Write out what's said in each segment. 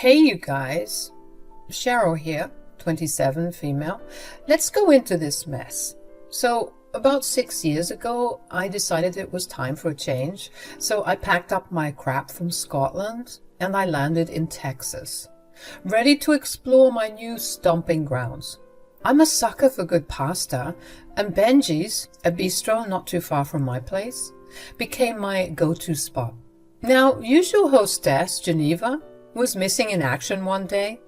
Hey you guys, Cheryl here, 27, female. Let's go into this mess. So about 6 years ago, I decided it was time for a change. So I packed up my crap from Scotland and I landed in Texas, ready to explore my new stomping grounds. I'm a sucker for good pasta, and Benji's, a bistro not too far from my place, became my go-to spot. Now, usual hostess, Geneva, was missing in action one day.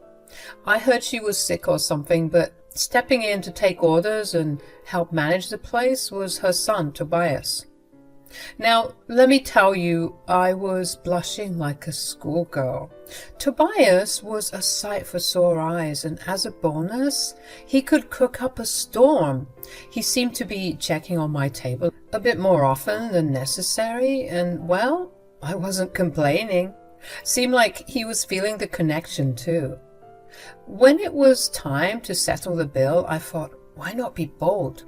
I heard she was sick or something, but stepping in to take orders and help manage the place was her son, Tobias. Now, let me tell you, I was blushing like a schoolgirl. Tobias was a sight for sore eyes, and as a bonus, he could cook up a storm. He seemed to be checking on my table a bit more often than necessary, and, well, I wasn't complaining. Seemed like he was feeling the connection too. When it was time to settle the bill, I thought, why not be bold?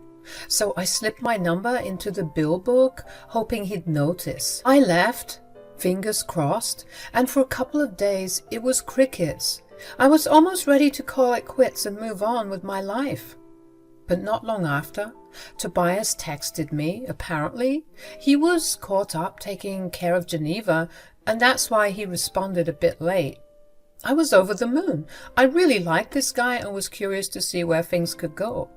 So I slipped my number into the bill book, hoping he'd notice. I left, fingers crossed, and for a couple of days it was crickets. I was almost ready to call it quits and move on with my life. But not long after, Tobias texted me. Apparently, he was caught up taking care of Geneva, and that's why he responded a bit late. I was over the moon. I really liked this guy and was curious to see where things could go.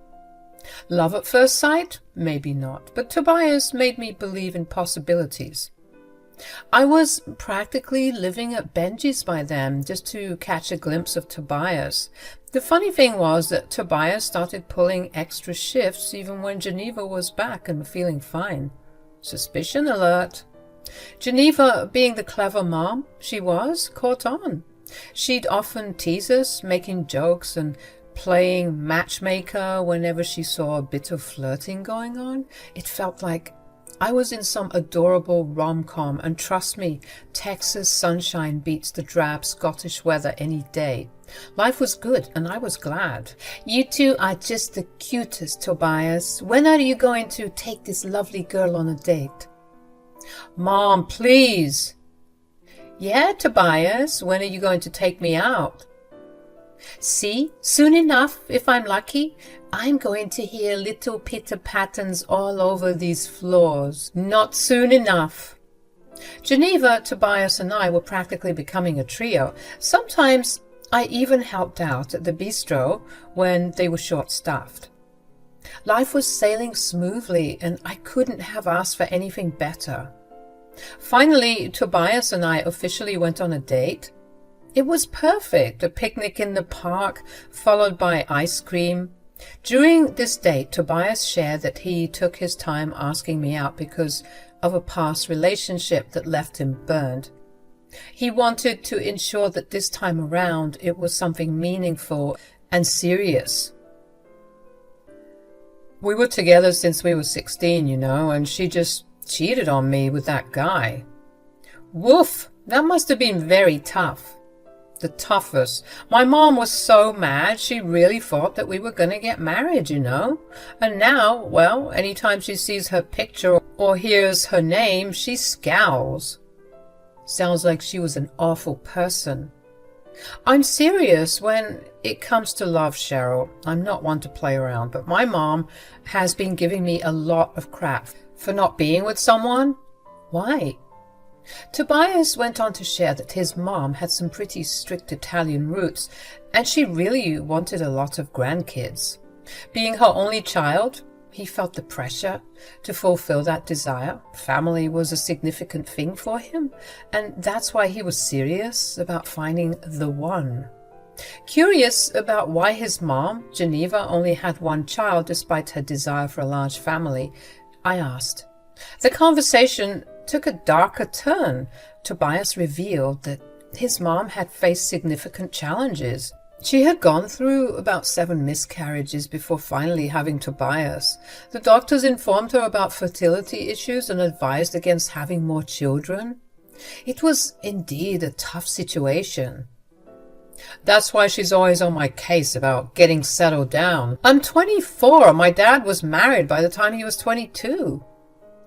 Love at first sight? Maybe not, but Tobias made me believe in possibilities. I was practically living at Benji's by then, just to catch a glimpse of Tobias. The funny thing was that Tobias started pulling extra shifts even when Geneva was back and feeling fine. Suspicion alert. Geneva, being the clever mom she was, caught on. She'd often tease us, making jokes and playing matchmaker whenever she saw a bit of flirting going on. It felt like I was in some adorable rom-com, and trust me, Texas sunshine beats the drab Scottish weather any day. Life was good, and I was glad. You two are just the cutest, Tobias. When are you going to take this lovely girl on a date? Mom, please. Yeah, Tobias, when are you going to take me out? See, soon enough, if I'm lucky, I'm going to hear little pitter-patters all over these floors. Not soon enough. Geneva, Tobias, and I were practically becoming a trio. Sometimes I even helped out at the bistro when they were short-staffed. Life was sailing smoothly, and I couldn't have asked for anything better. Finally, Tobias and I officially went on a date. It was perfect, a picnic in the park, followed by ice cream. During this date, Tobias shared that he took his time asking me out because of a past relationship that left him burned. He wanted to ensure that this time around it was something meaningful and serious. We were together since we were 16, and she just cheated on me with that guy. Woof, that must have been very tough. The toughest. My mom was so mad, she really thought that we were going to get married, And now, well, anytime she sees her picture or hears her name, she scowls. Sounds like she was an awful person. I'm serious when it comes to love, Cheryl. I'm not one to play around, but my mom has been giving me a lot of crap for not being with someone. Why? Tobias went on to share that his mom had some pretty strict Italian roots, and she really wanted a lot of grandkids. Being her only child, he felt the pressure to fulfill that desire. Family was a significant thing for him, and that's why he was serious about finding the one. Curious about why his mom, Geneva, only had one child despite her desire for a large family, I asked. The conversation took a darker turn. Tobias revealed that his mom had faced significant challenges. She had gone through about 7 miscarriages before finally having Tobias. The doctors informed her about fertility issues and advised against having more children. It was indeed a tough situation. That's why she's always on my case about getting settled down. I'm 24. My dad was married by the time he was 22.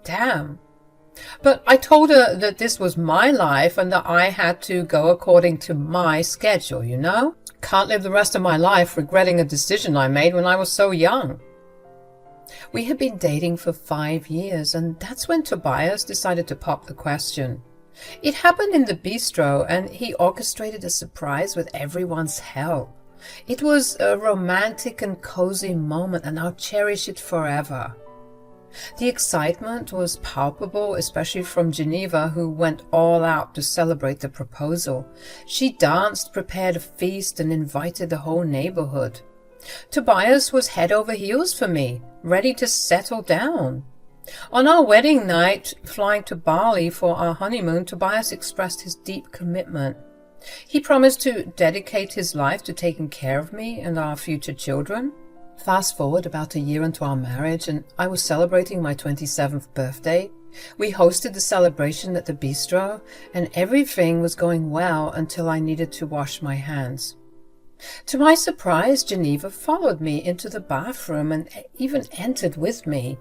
Damn. But I told her that this was my life and that I had to go according to my schedule, you know? Can't live the rest of my life regretting a decision I made when I was so young. We had been dating for 5 years, and that's when Tobias decided to pop the question. It happened in the bistro, and he orchestrated a surprise with everyone's help. It was a romantic and cozy moment, and I'll cherish it forever. The excitement was palpable, especially from Geneva, who went all out to celebrate the proposal. She danced, prepared a feast, and invited the whole neighborhood. Tobias was head over heels for me, ready to settle down. On our wedding night, flying to Bali for our honeymoon, Tobias expressed his deep commitment. He promised to dedicate his life to taking care of me and our future children. Fast forward about a year into our marriage, and I was celebrating my 27th birthday. We hosted the celebration at the bistro, and everything was going well until I needed to wash my hands. To my surprise, Geneva followed me into the bathroom and even entered with me.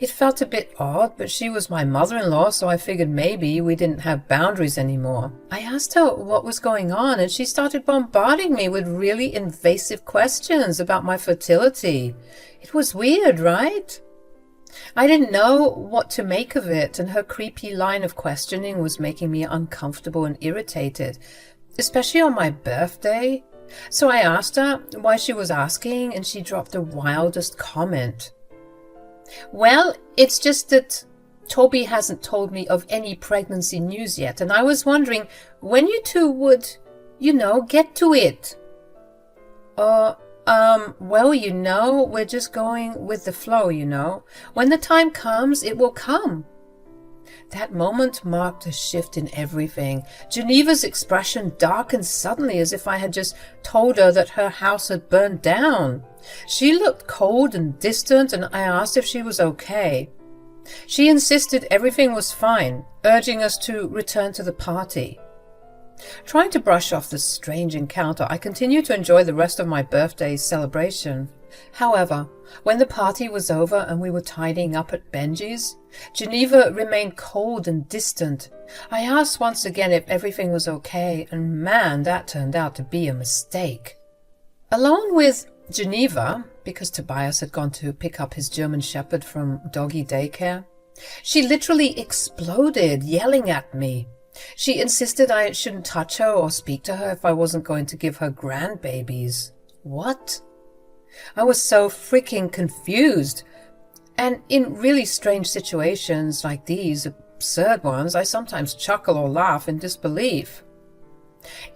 It felt a bit odd, but she was my mother-in-law, so I figured maybe we didn't have boundaries anymore. I asked her what was going on, and she started bombarding me with really invasive questions about my fertility. It was weird, right? I didn't know what to make of it, and her creepy line of questioning was making me uncomfortable and irritated, especially on my birthday. So I asked her why she was asking, and she dropped the wildest comment. Well, it's just that Toby hasn't told me of any pregnancy news yet, and I was wondering when you two would, get to it. Well, we're just going with the flow, When the time comes, it will come. That moment marked a shift in everything. Geneva's expression darkened suddenly, as if I had just told her that her house had burned down. She looked cold and distant, and I asked if she was okay. She insisted everything was fine, urging us to return to the party. Trying to brush off this strange encounter, I continued to enjoy the rest of my birthday celebration. However, when the party was over and we were tidying up at Benji's, Geneva remained cold and distant. I asked once again if everything was okay, and man, that turned out to be a mistake. Alone with Geneva, because Tobias had gone to pick up his German Shepherd from doggy daycare, she literally exploded, yelling at me. She insisted I shouldn't touch her or speak to her if I wasn't going to give her grandbabies. What? I was so freaking confused. And in really strange situations like these, absurd ones, I sometimes chuckle or laugh in disbelief.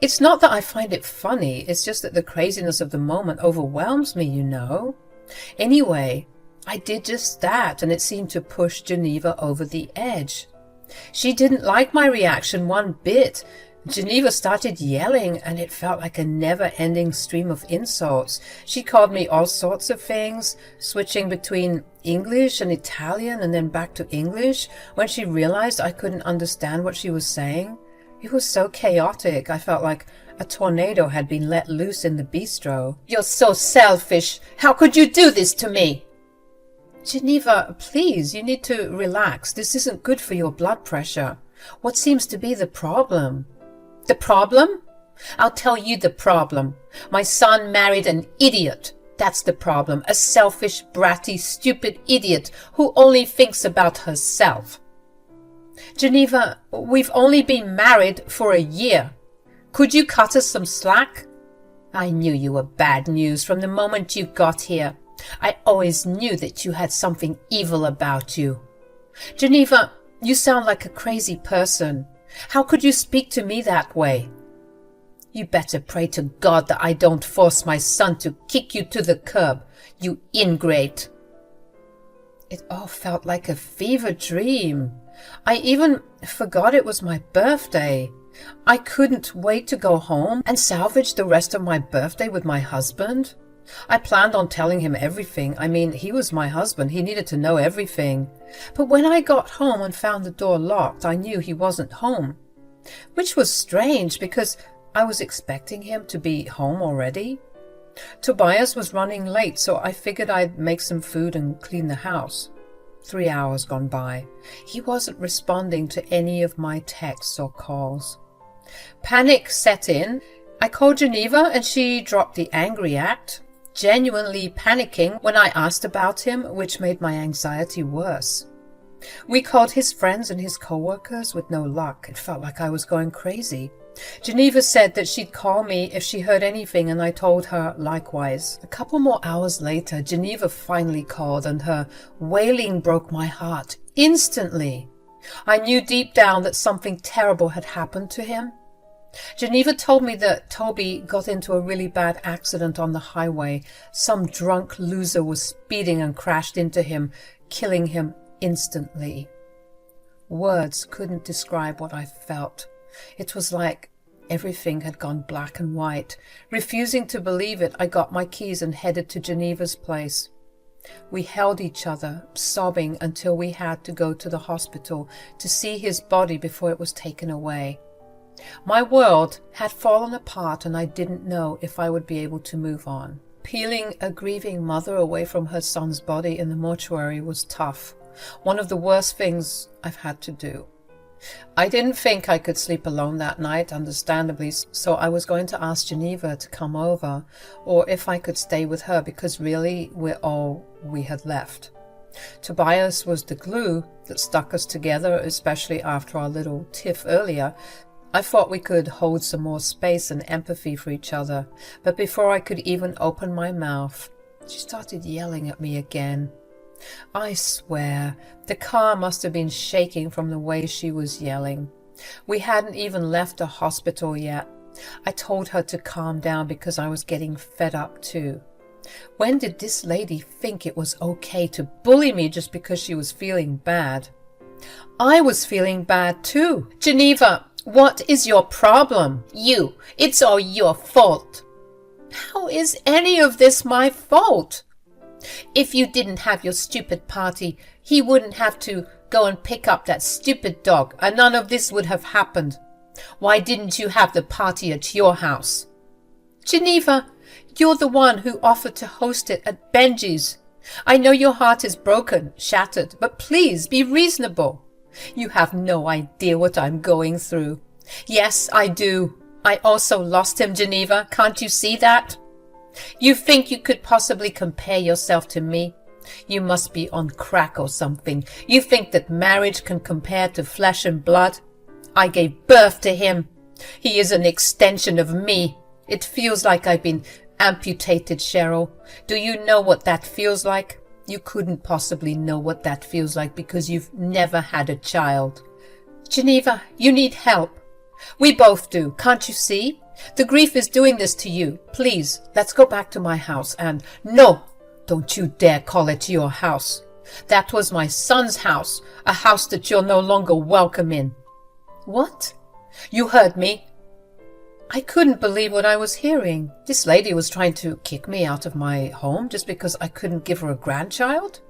It's not that I find it funny, it's just that the craziness of the moment overwhelms me, Anyway, I did just that, and it seemed to push Geneva over the edge. She didn't like my reaction one bit. Geneva started yelling, and it felt like a never-ending stream of insults. She called me all sorts of things, switching between English and Italian and then back to English when she realized I couldn't understand what she was saying. It was so chaotic. I felt like a tornado had been let loose in the bistro. "You're so selfish! How could you do this to me?" "Geneva, please, you need to relax. This isn't good for your blood pressure. What seems to be the problem?" "The problem? I'll tell you the problem. My son married an idiot. That's the problem. A selfish, bratty, stupid idiot who only thinks about herself." "Geneva, we've only been married for a year. Could you cut us some slack?" "I knew you were bad news from the moment you got here. I always knew that you had something evil about you." "Geneva, you sound like a crazy person. How could you speak to me that way?" "You better pray to God that I don't force my son to kick you to the curb, you ingrate." It all felt like a fever dream. I even forgot it was my birthday. I couldn't wait to go home and salvage the rest of my birthday with my husband. I planned on telling him everything. I mean, he was my husband. He needed to know everything. But when I got home and found the door locked, I knew he wasn't home. Which was strange because I was expecting him to be home already. Tobias was running late, so I figured I'd make some food and clean the house. 3 hours gone by. He wasn't responding to any of my texts or calls. Panic set in. I called Geneva and she dropped the angry act, genuinely panicking when I asked about him, which made my anxiety worse. We called his friends and his co-workers with no luck. It felt like I was going crazy. Geneva said that she'd call me if she heard anything, and I told her likewise. A couple more hours later, Geneva finally called, and her wailing broke my heart instantly. I knew deep down that something terrible had happened to him. Geneva told me that Toby got into a really bad accident on the highway. Some drunk loser was speeding and crashed into him, killing him instantly. Words couldn't describe what I felt. It was like everything had gone black and white. Refusing to believe it, I got my keys and headed to Geneva's place. We held each other, sobbing until we had to go to the hospital to see his body before it was taken away. My world had fallen apart and I didn't know if I would be able to move on. Peeling a grieving mother away from her son's body in the mortuary was tough. One of the worst things I've had to do. I didn't think I could sleep alone that night, understandably, so I was going to ask Geneva to come over, or if I could stay with her, because really we're all we had left. Tobias was the glue that stuck us together, especially after our little tiff earlier. I thought we could hold some more space and empathy for each other, but before I could even open my mouth, she started yelling at me again. I swear, the car must have been shaking from the way she was yelling. We hadn't even left the hospital yet. I told her to calm down because I was getting fed up too. When did this lady think it was okay to bully me just because she was feeling bad? I was feeling bad too. Geneva, what is your problem? You. It's all your fault. How is any of this my fault? If you didn't have your stupid party, he wouldn't have to go and pick up that stupid dog, and none of this would have happened. Why didn't you have the party at your house? Geneva, you're the one who offered to host it at Benji's. I know your heart is broken, shattered, but please be reasonable. You have no idea what I'm going through. Yes, I do. I also lost him, Geneva. Can't you see that? You think you could possibly compare yourself to me? You must be on crack or something. You think that marriage can compare to flesh and blood? I gave birth to him. He is an extension of me. It feels like I've been amputated, Cheryl. Do you know what that feels like? You couldn't possibly know what that feels like because you've never had a child. Geneva, you need help. We both do, can't you see? The grief is doing this to you. Please, let's go back to my house and... No, don't you dare call it your house. That was my son's house, a house that you're no longer welcome in. What? You heard me. I couldn't believe what I was hearing. This lady was trying to kick me out of my home just because I couldn't give her a grandchild?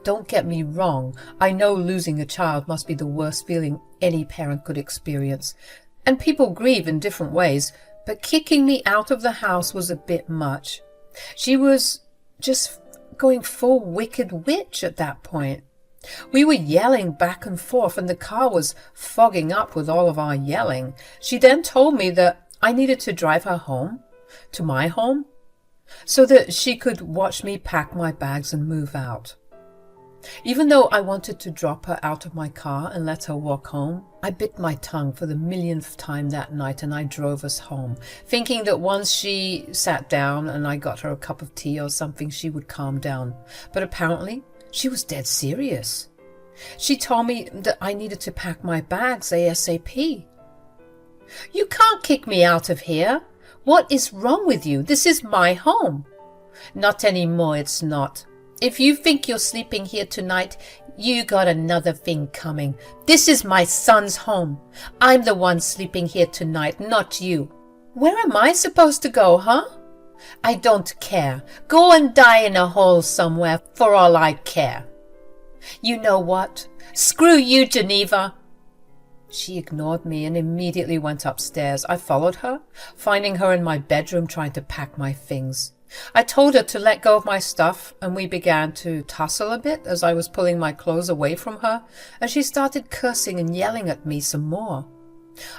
Don't get me wrong. I know losing a child must be the worst feeling any parent could experience. And people grieve in different ways, but kicking me out of the house was a bit much. She was just going full wicked witch at that point. We were yelling back and forth, and the car was fogging up with all of our yelling. She then told me that I needed to drive her home, to my home, so that she could watch me pack my bags and move out. Even though I wanted to drop her out of my car and let her walk home, I bit my tongue for the millionth time that night and I drove us home, thinking that once she sat down and I got her a cup of tea or something, she would calm down. But apparently, she was dead serious. She told me that I needed to pack my bags ASAP. You can't kick me out of here. What is wrong with you? This is my home. Not anymore, it's not. If you think you're sleeping here tonight, you got another thing coming. This is my son's home. I'm the one sleeping here tonight, not you. Where am I supposed to go, huh? I don't care. Go and die in a hole somewhere for all I care. You know what? Screw you, Geneva. She ignored me and immediately went upstairs. I followed her, finding her in my bedroom trying to pack my things. I told her to let go of my stuff, and we began to tussle a bit as I was pulling my clothes away from her, and she started cursing and yelling at me some more.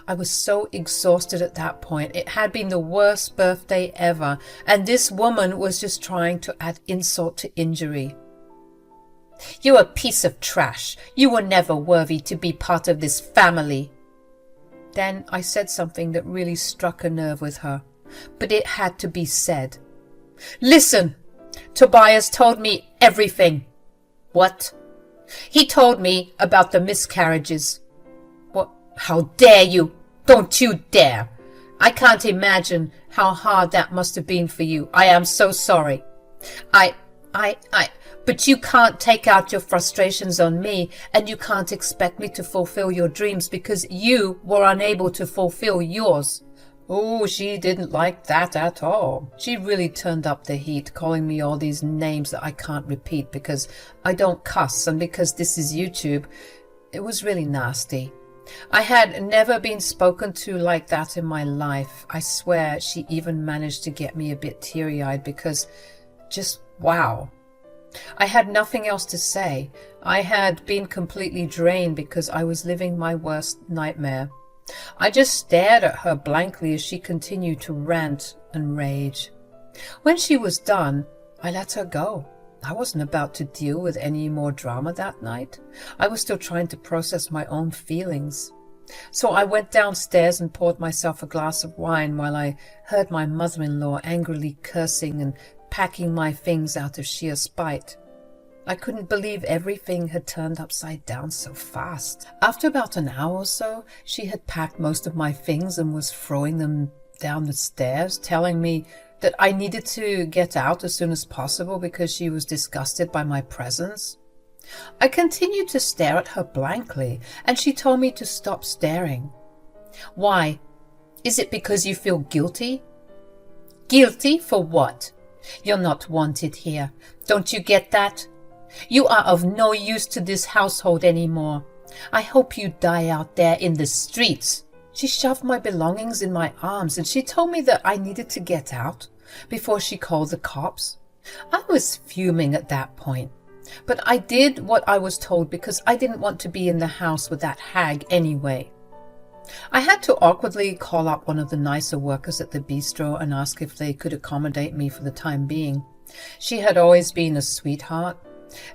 I was so exhausted at that point. It had been the worst birthday ever, and this woman was just trying to add insult to injury. "You're a piece of trash. You were never worthy to be part of this family." Then I said something that really struck a nerve with her, but it had to be said. "Listen, Tobias told me everything." "What?" "He told me about the miscarriages." "What? How dare you? Don't you dare! I can't imagine how hard that must have been for you. I am so sorry. But you can't take out your frustrations on me, and you can't expect me to fulfill your dreams because you were unable to fulfill yours." Oh, she didn't like that at all. She really turned up the heat, calling me all these names that I can't repeat because I don't cuss and because this is YouTube. It was really nasty. I had never been spoken to like that in my life. I swear she even managed to get me a bit teary-eyed because just wow. I had nothing else to say. I had been completely drained because I was living my worst nightmare. I just stared at her blankly as she continued to rant and rage. When she was done, I let her go. I wasn't about to deal with any more drama that night. I was still trying to process my own feelings. So I went downstairs and poured myself a glass of wine while I heard my mother-in-law angrily cursing and packing my things out of sheer spite. I couldn't believe everything had turned upside down so fast. After about an hour or so, she had packed most of my things and was throwing them down the stairs, telling me that I needed to get out as soon as possible because she was disgusted by my presence. I continued to stare at her blankly, and she told me to stop staring. "Why? Is it because you feel guilty?" "Guilty for what? You're not wanted here. Don't you get that? You are of no use to this household anymore. I hope you die out there in the streets." She shoved my belongings in my arms and she told me that I needed to get out before she called the cops. I was fuming at that point, but I did what I was told because I didn't want to be in the house with that hag anyway. I had to awkwardly call up one of the nicer workers at the bistro and ask if they could accommodate me for the time being. She had always been a sweetheart,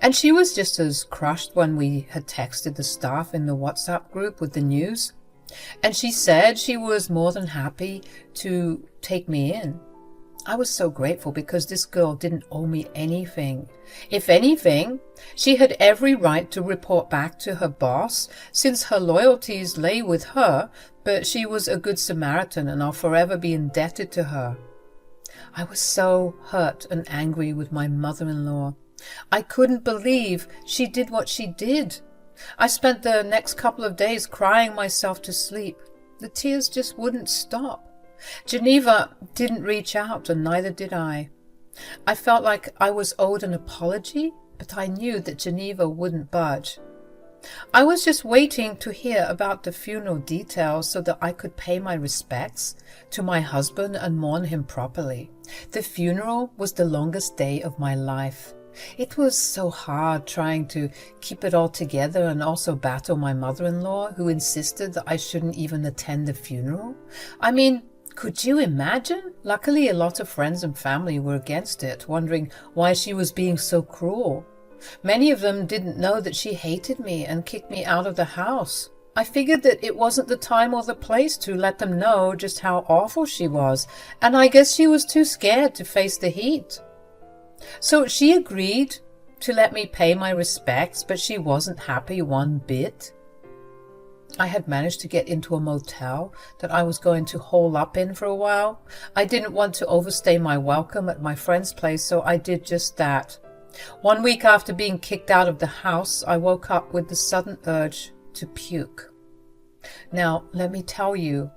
and she was just as crushed when we had texted the staff in the WhatsApp group with the news. And she said she was more than happy to take me in. I was so grateful because this girl didn't owe me anything. If anything, she had every right to report back to her boss since her loyalties lay with her, but she was a good Samaritan and I'll forever be indebted to her. I was so hurt and angry with my mother-in-law. I couldn't believe she did what she did. I spent the next couple of days crying myself to sleep. The tears just wouldn't stop. Geneva didn't reach out, and neither did I. I felt like I was owed an apology, but I knew that Geneva wouldn't budge. I was just waiting to hear about the funeral details so that I could pay my respects to my husband and mourn him properly. The funeral was the longest day of my life. It was so hard trying to keep it all together and also battle my mother-in-law, who insisted that I shouldn't even attend the funeral. I mean, could you imagine? Luckily, a lot of friends and family were against it, wondering why she was being so cruel. Many of them didn't know that she hated me and kicked me out of the house. I figured that it wasn't the time or the place to let them know just how awful she was, and I guess she was too scared to face the heat. So she agreed to let me pay my respects, but she wasn't happy one bit. I had managed to get into a motel that I was going to hole up in for a while. I didn't want to overstay my welcome at my friend's place, so I did just that. 1 week after being kicked out of the house, I woke up with the sudden urge to puke. Now, let me tell you,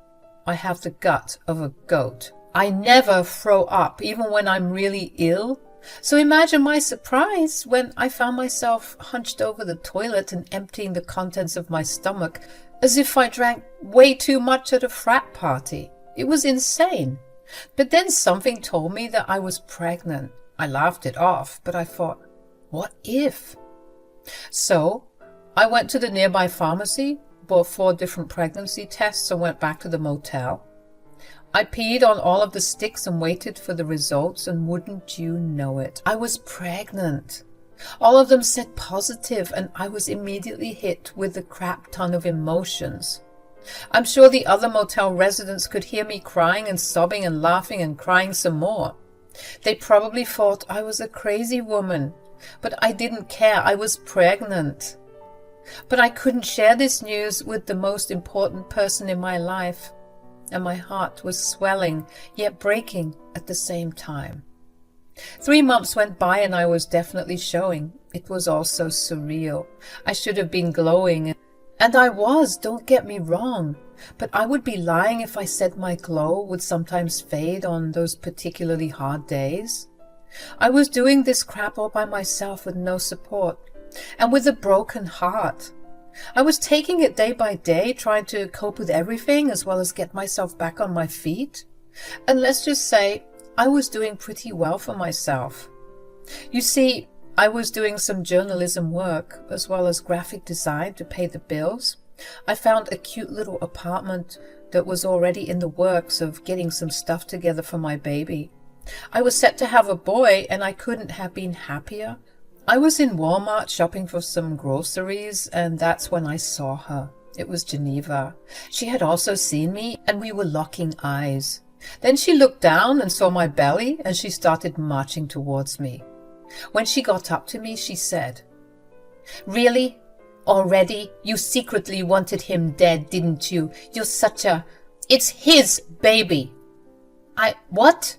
I have the gut of a goat. I never throw up, even when I'm really ill. So imagine my surprise when I found myself hunched over the toilet and emptying the contents of my stomach as if I drank way too much at a frat party. It was insane. But then something told me that I was pregnant. I laughed it off, but I thought, what if? So I went to the nearby pharmacy, bought 4 different pregnancy tests, and went back to the motel. I peed on all of the sticks and waited for the results, and wouldn't you know it, I was pregnant. All of them said positive, and I was immediately hit with a crap ton of emotions. I'm sure the other motel residents could hear me crying and sobbing and laughing and crying some more. They probably thought I was a crazy woman, but I didn't care. I was pregnant. But I couldn't share this news with the most important person in my life, and my heart was swelling yet breaking at the same time. 3 months went by and I was definitely showing. It was all so surreal. I should have been glowing, and I was, don't get me wrong, but I would be lying if I said my glow would sometimes fade on those particularly hard days. I was doing this crap all by myself with no support, and with a broken heart. I was taking it day by day, trying to cope with everything as well as get myself back on my feet. And let's just say, I was doing pretty well for myself. You see, I was doing some journalism work as well as graphic design to pay the bills. I found a cute little apartment that was already in the works of getting some stuff together for my baby. I was set to have a boy, and I couldn't have been happier. I was in Walmart shopping for some groceries, and that's when I saw her. It was Geneva. She had also seen me, and we were locking eyes. Then she looked down and saw my belly, and she started marching towards me. When she got up to me, she said, "Really? Already? You secretly wanted him dead, didn't you? You're such a... It's his baby." What?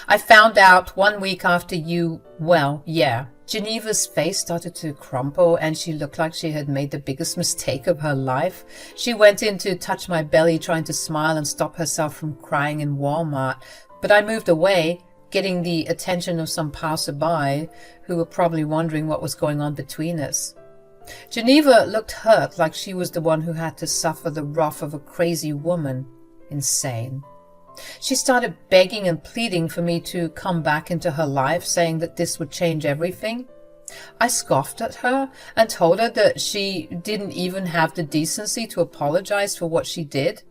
I found out 1 week after you... Well, yeah. Geneva's face started to crumple, and she looked like she had made the biggest mistake of her life. She went in to touch my belly, trying to smile and stop herself from crying in Walmart. But I moved away, getting the attention of some passerby who were probably wondering what was going on between us. Geneva looked hurt, like she was the one who had to suffer the wrath of a crazy woman. Insane. She started begging and pleading for me to come back into her life, saying that this would change everything. I scoffed at her and told her that she didn't even have the decency to apologize for what she did.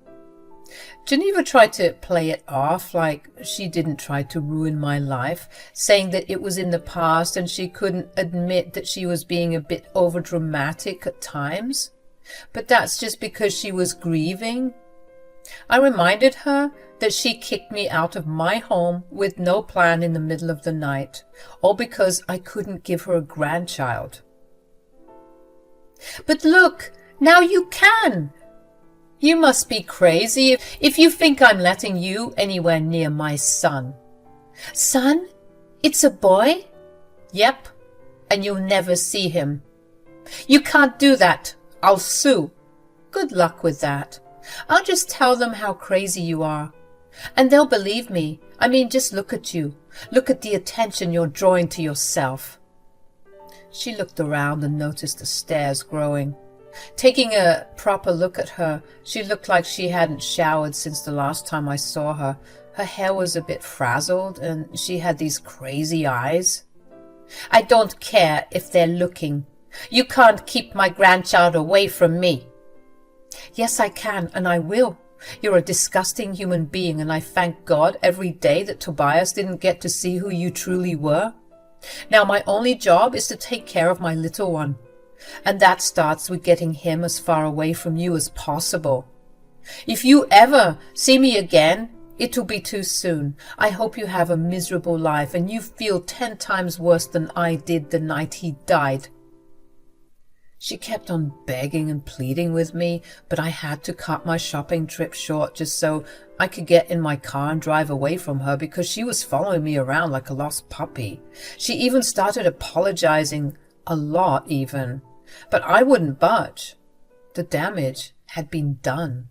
Geneva tried to play it off like she didn't try to ruin my life, saying that it was in the past and she couldn't admit that she was being a bit overdramatic at times. But that's just because she was grieving. I reminded her that she kicked me out of my home with no plan in the middle of the night, all because I couldn't give her a grandchild. "But look, now you can! You must be crazy if you think I'm letting you anywhere near my son." "Son? It's a boy?" "Yep, and you'll never see him." "You can't do that. I'll sue." "Good luck with that. I'll just tell them how crazy you are. And they'll believe me. I mean, just look at you. Look at the attention you're drawing to yourself." She looked around and noticed the stares growing. Taking a proper look at her, she looked like she hadn't showered since the last time I saw her. Her hair was a bit frazzled, and she had these crazy eyes. "I don't care if they're looking. You can't keep my grandchild away from me." "Yes, I can, and I will. You're a disgusting human being, and I thank God every day that Tobias didn't get to see who you truly were. Now my only job is to take care of my little one, and that starts with getting him as far away from you as possible. If you ever see me again, it'll be too soon. I hope you have a miserable life, and you feel 10 times worse than I did the night he died." She kept on begging and pleading with me, but I had to cut my shopping trip short just so I could get in my car and drive away from her, because she was following me around like a lost puppy. She even started apologizing, a lot even, but I wouldn't budge. The damage had been done.